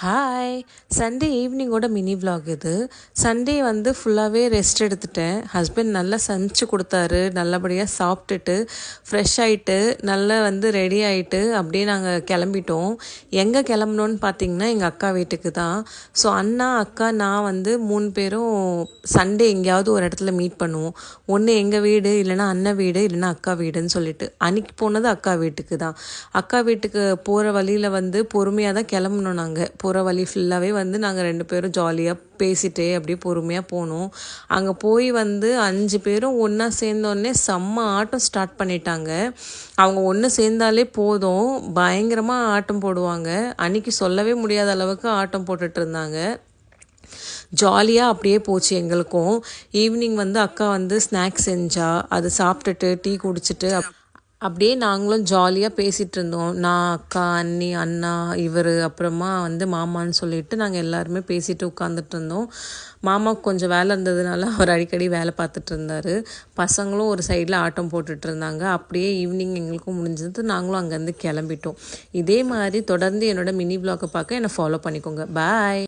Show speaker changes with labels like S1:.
S1: Hi Sunday ஈவினிங்கோட mini vlog இது. Sunday வந்து ஃபுல்லாகவே ரெஸ்ட் எடுத்துட்டேன். ஹஸ்பண்ட் நல்லா சமைச்சு கொடுத்தாரு. நல்லபடியாக சாப்பிட்டுட்டு ஃப்ரெஷ் ஆகிட்டு நல்லா வந்து ரெடி ஆகிட்டு அப்படியே நாங்கள் கிளம்பிட்டோம். எங்கே கிளம்புனோன்னு பார்த்தீங்கன்னா எங்கள் அக்கா வீட்டுக்கு தான். ஸோ அண்ணா அக்கா நான் வந்து 3 பேரும் சண்டே எங்கேயாவது ஒரு இடத்துல மீட் பண்ணுவோம். ஒன்று எங்கள் வீடு, இல்லைனா அண்ணன் வீடு, இல்லைனா அக்கா வீடுன்னு சொல்லிட்டு. அன்றைக்கி போனது அக்கா வீட்டுக்கு தான். அக்கா வீட்டுக்கு போகிற வழியில் வந்து பொறுமையாக தான் கிளம்புனோம். நாங்கள் போகிற வழி ஃபுல்லாகவே வந்து நாங்கள் 2 பேரும் ஜாலியாக பேசிகிட்டே அப்படியே பொறுமையாக போனோம். அங்கே போய் வந்து 5 பேரும் ஒன்றா சேர்ந்தோடனே செம்ம ஆட்டம் ஸ்டார்ட் பண்ணிட்டாங்க. அவங்க ஒன்று சேர்ந்தாலே போதும், பயங்கரமாக ஆட்டம் போடுவாங்க. அன்றைக்கி சொல்லவே முடியாத அளவுக்கு ஆட்டம் போட்டுட்டு இருந்தாங்க. ஜாலியாக அப்படியே போச்சு எங்களுக்கும். ஈவினிங் வந்து அக்கா வந்து ஸ்நாக்ஸ் செஞ்சா, அது சாப்பிட்டுட்டு டீ குடிச்சிட்டு அப்படியே நாங்களும் ஜாலியாக பேசிகிட்டு இருந்தோம். நான், அக்கா, அண்ணி, அண்ணா, இவர், அப்புறமா வந்து மாமான்னு சொல்லிட்டு நாங்கள் எல்லாருமே பேசிட்டு உட்காந்துட்டு இருந்தோம். மாமாவுக்கு கொஞ்சம் வேலை இருந்ததுனால அவர் அடிக்கடி வேலை பார்த்துட்டு இருந்தார். பசங்களும் ஒரு சைடில் ஆட்டம் போட்டுட்டு இருந்தாங்க. அப்படியே ஈவினிங் எங்களுக்கும் முடிஞ்சது. நாங்களும் அங்கேருந்து கிளம்பிட்டோம். இதே மாதிரி தொடர்ந்து என்னோட மினி vlog பார்க்க என்னை ஃபாலோ பண்ணிக்கோங்க. பாய்.